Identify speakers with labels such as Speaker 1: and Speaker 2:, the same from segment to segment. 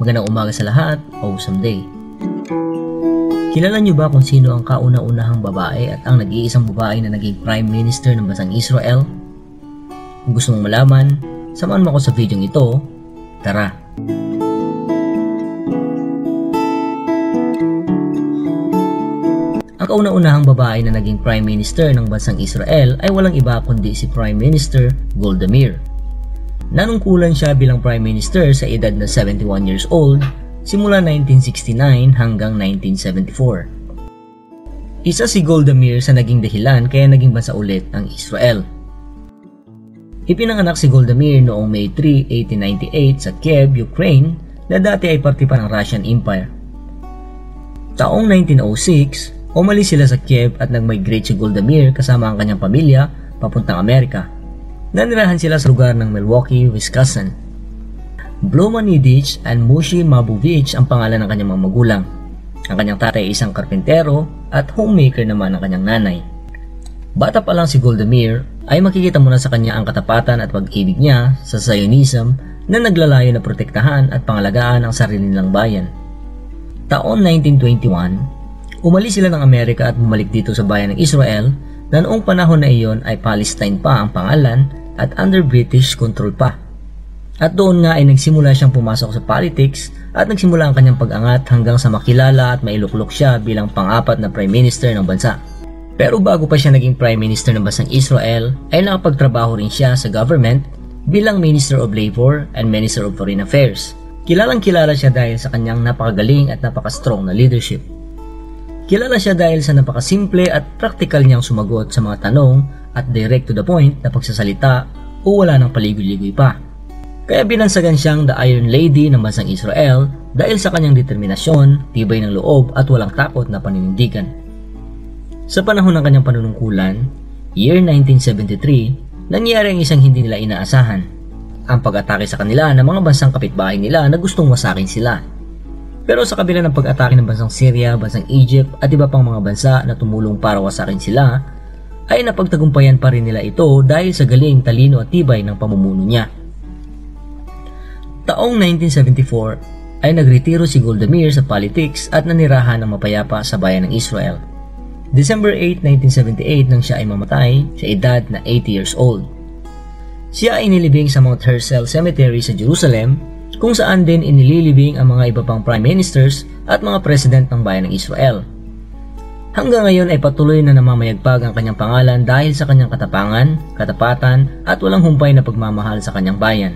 Speaker 1: Magandang umaga sa lahat, awesome day. Kilala niyo ba kung sino ang kauna-unahang babae at ang nag-iisang babae na naging Prime Minister ng bansang Israel? Kung gusto mong malaman, samahan mo ako sa video ito. Tara! Ang kauna-unahang babae na naging Prime Minister ng bansang Israel ay walang iba kundi si Prime Minister Golda Meir. Nanungkulan siya bilang Prime Minister sa edad na 71 years old simula 1969 hanggang 1974. Isa si Golda Meir sa naging dahilan kaya naging bansa ulit ang Israel. Ipinanganak si Golda Meir noong May 3, 1898 sa Kiev, Ukraine na dati ay parte pa ng Russian Empire. Taong 1906, umalis sila sa Kiev at nag-migrate si Golda Meir kasama ang kanyang pamilya papuntang Amerika. Nanirahan sila sa lugar ng Milwaukee, Wisconsin. Bloma Nidich and Mushi Mabovich ang pangalan ng kanyang mga magulang. Ang kanyang tatay ay isang karpentero at homemaker naman ang kanyang nanay. Bata pa lang si Golda Meir ay makikita mo na sa kanya ang katapatan at pag-ibig niya sa Zionism na naglalayo na protektahan at pangalagaan ang sarili nilang bayan. Taon 1921, umalis sila ng Amerika at bumalik dito sa bayan ng Israel na noong panahon na iyon ay Palestine pa ang pangalan at under British control pa. At doon nga ay nagsimula siyang pumasok sa politics at nagsimula ang kanyang pag-angat hanggang sa makilala at mailuklok siya bilang pang-apat na Prime Minister ng bansa. Pero bago pa siya naging Prime Minister ng bansang Israel ay nakapagtrabaho rin siya sa government bilang Minister of Labor and Minister of Foreign Affairs. Kilalang kilala siya dahil sa kanyang napakagaling at napaka-strong na leadership. Kilala siya dahil sa napakasimple at practical niyang sumagot sa mga tanong at direct to the point na pagsasalita o wala ng paligoy-ligoy pa. Kaya binansagan siyang the Iron Lady ng bansang Israel dahil sa kanyang determinasyon, tibay ng loob at walang takot na paninindigan. Sa panahon ng kanyang panunungkulan, year 1973, nangyari ang isang hindi nila inaasahan. Ang pag-atake sa kanila ng mga bansang kapitbahay nila na gustong wasakin sila. Pero sa kabila ng pag-atake ng bansang Syria, bansang Egypt at iba pang mga bansa na tumulong para wasakin sila, ay napagtagumpayan pa rin nila ito dahil sa galing, talino at tibay ng pamumuno niya. Taong 1974 ay nagretiro si Golda Meir sa politics at nanirahan ng mapayapa sa bayan ng Israel. December 8, 1978 nang siya ay mamatay sa edad na 80 years old. Siya ay inilibing sa Mount Herzl Cemetery sa Jerusalem kung saan din inililibing ang mga iba pang prime ministers at mga president ng bayan ng Israel. Hanggang ngayon ay patuloy na namamayagpag ang kanyang pangalan dahil sa kanyang katapangan, katapatan at walang humpay na pagmamahal sa kanyang bayan.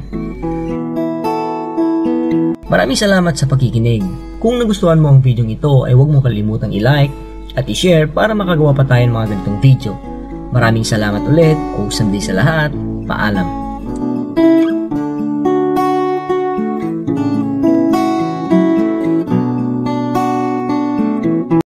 Speaker 1: Maraming salamat sa pakikinig. Kung nagustuhan mo ang video ito ay huwag mo kalimutang i-like at i-share para makagawa pa tayo ng mga ganitong video. Maraming salamat ulit, awesome day sa lahat, paalam.